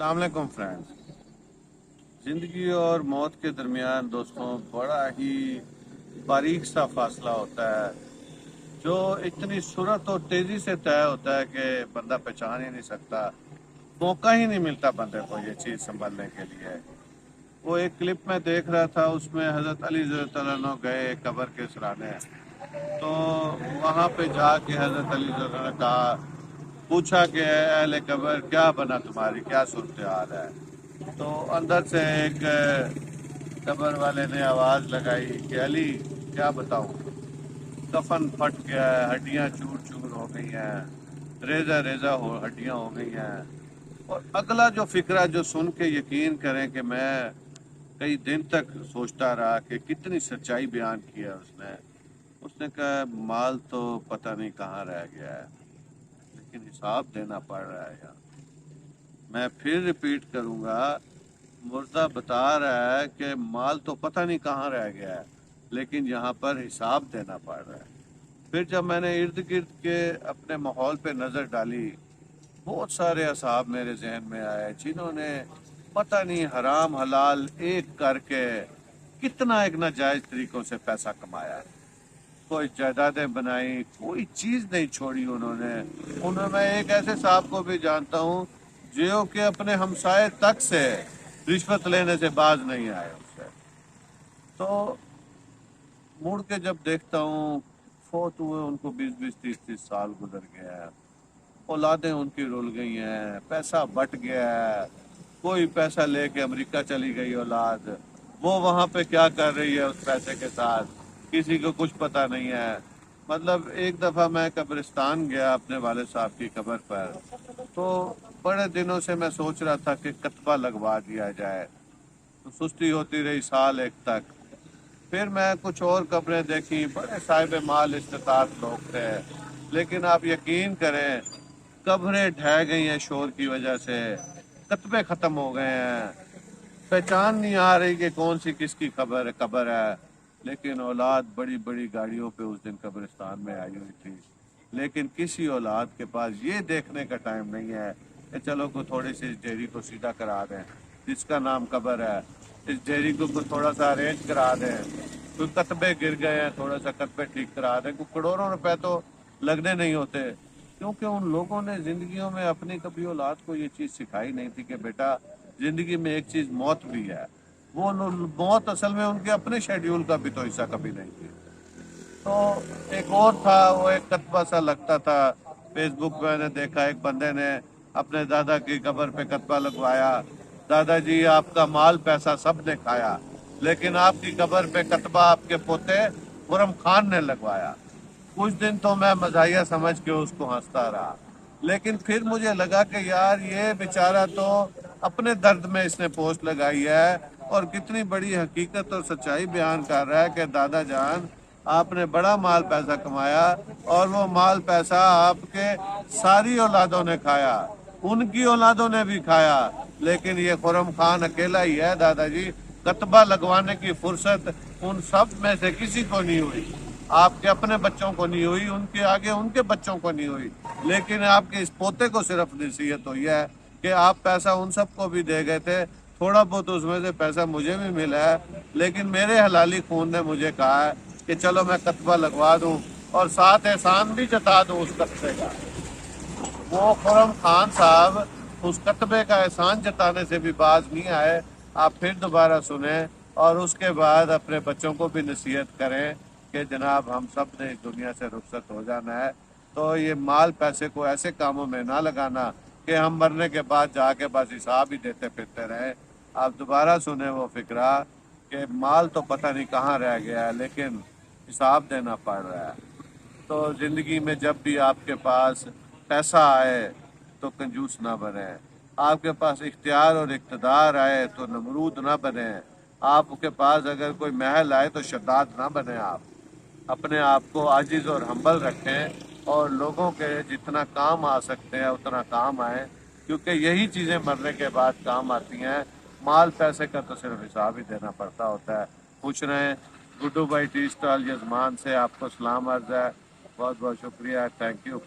अस्सलाम वालेकुम फ्रेंड्स। ज़िंदगी और मौत के दरमियान दोस्तों बड़ा ही बारीक सा फासला होता है जो इतनी सूरत और तेज़ी से तय होता है कि बंदा पहचान ही नहीं सकता। मौका ही नहीं मिलता बंदे को ये चीज़ संभलने के लिए। वो एक क्लिप में देख रहा था, उसमें हज़रत अली रज़ियल्लाहु अन्हु गए कब्र के सराहने, तो वहाँ पे जाके हज़रत अली रज़ियल्लाहु अन्हु ने कहा, पूछा कि अहले कब्र क्या बना, तुम्हारी क्या सूरत हाल है। तो अंदर से एक कब्र वाले ने आवाज़ लगाई कि अली क्या बताऊं, कफन फट गया है, हड्डियां चूर चूर हो गई हैं, रेजा रेजा हो हड्डियां हो गई हैं। और अगला जो फिक्रा जो सुन के यकीन करें कि मैं कई दिन तक सोचता रहा कि कितनी सच्चाई बयान की है उसने। उसने कहा माल तो पता नहीं कहाँ रह गया है, लेकिन हिसाब देना पड़ रहा है यार। मैं फिर रिपीट करूंगा, मुर्दा बता रहा है कि माल तो पता नहीं कहाँ रह गया है, लेकिन यहाँ पर हिसाब देना पड़ रहा है। फिर जब मैंने इर्द गिर्द के अपने माहौल पे नज़र डाली, बहुत सारे असहाब मेरे जहन में आए जिन्होंने पता नहीं हराम हलाल एक करके कितना एक नाजायज तरीकों से पैसा कमाया। कोई जायदादें बनाई, कोई चीज़ नहीं छोड़ी उन्होंने। मैं एक ऐसे साहब को भी जानता हूँ जो कि अपने हमसाए तक से रिश्वत लेने से बाज नहीं आए उससे। तो मुड़ के जब देखता हूँ, फोत हुए उनको 20-20 30-30 साल गुजर गया है, औलादें उनकी रुल गई हैं, पैसा बट गया है। कोई पैसा लेके अमेरिका चली गई औलाद, वो वहाँ पे क्या कर रही है उस पैसे के साथ किसी को कुछ पता नहीं है। मतलब एक दफ़ा मैं कब्रिस्तान गया अपने वाले साहब की कब्र पर, तो बड़े दिनों से मैं सोच रहा था कि कतबा लगवा दिया जाए, तो सुस्ती होती रही साल एक तक। फिर मैं कुछ और कब्रें देखी, बड़े साहिब माल इस्तेताब लोग थे, लेकिन आप यकीन करें कब्रें ढह गई हैं शोर की वजह से, कतबे ख़त्म हो गए हैं, पहचान नहीं आ रही कि कौन सी किसकी कब्र है। लेकिन औलाद बड़ी बड़ी गाड़ियों पे उस दिन कब्रिस्तान में आई हुई थी, लेकिन किसी औलाद के पास ये देखने का टाइम नहीं है कि चलो को थोड़ी सी इस डेयरी को सीधा करा दें, जिसका नाम कब्र है इस डेयरी को थोड़ा सा अरेंज करा दें, कोई कतबे गिर गए हैं थोड़ा सा कतबे ठीक करा दें। कोई करोड़ों रुपए तो लगने नहीं होते, क्योंकि उन लोगों ने जिंदगियों में अपनी कभी औलाद को ये चीज़ सिखाई नहीं थी कि बेटा जिंदगी में एक चीज़ मौत भी है। वो मौत असल में उनके अपने शेड्यूल का भी तो हिस्सा कभी नहीं थी। तो एक और था, वो एक कतबा सा लगता था, फेसबुक पे मैंने देखा एक बंदे ने अपने दादा की कब्र पे कतबा लगवाया, दादाजी आपका माल पैसा सब ने खाया, लेकिन आपकी कब्र पे कतबा आपके पोते खुरम खान ने लगवाया। कुछ दिन तो मैं मजाहिया समझ के उसको हंसता रहा, लेकिन फिर मुझे लगा कि यार ये बेचारा तो अपने दर्द में इसने पोस्ट लगाई है और कितनी बड़ी हकीकत और सच्चाई बयान कर रहा है कि दादा जान आपने बड़ा माल पैसा कमाया और वो माल पैसा आपके सारी औलादों ने खाया, उनकी औलादों ने भी खाया, लेकिन ये खुरम खान अकेला ही है दादाजी, कतबा लगवाने की फुर्सत उन सब में से किसी को नहीं हुई। आपके अपने बच्चों को नहीं हुई, उनके आगे उनके बच्चों को नहीं हुई, लेकिन आपके इस पोते को सिर्फ नसीहत हुई है कि आप पैसा उन सबको भी दे गए थे, थोड़ा बहुत उसमें से पैसा मुझे भी मिला है, लेकिन मेरे हलाली खून ने मुझे कहा है कि चलो मैं कतबा लगवा दूं और साथ एहसान भी जता दूं उस कतबे का। वो खुरम खान साहब उस कतबे का एहसान जताने से भी बाज नहीं आए। आप फिर दोबारा सुने और उसके बाद अपने बच्चों को भी नसीहत करें कि जनाब हम सब ने इस दुनिया से रुखसत हो जाना है, तो ये माल पैसे को ऐसे कामों में ना लगाना कि हम मरने के बाद जाके बस हिसाब ही देते फिरते रहे। आप दोबारा सुने वो फिक्रा कि माल तो पता नहीं कहाँ रह गया है, लेकिन हिसाब देना पड़ रहा है। तो ज़िंदगी में जब भी आपके पास पैसा आए तो कंजूस ना बने, आपके पास इख्तियार और इक़्तिदार आए तो नमरूद ना बने, आपके पास अगर कोई महल आए तो शद्दाद ना बने। आप अपने आप को आजिज़ और हम्बल रखें और लोगों के जितना काम आ सकते हैं उतना काम आए, क्योंकि यही चीज़ें मरने के बाद काम आती हैं। माल पैसे का तो सिर्फ हिसाब ही देना पड़ता होता है। पूछ रहे हैं गुड्डू भाई टी स्टॉल यजमान से आपको सलाम अर्ज़ है, बहुत बहुत शुक्रिया, थैंक यू।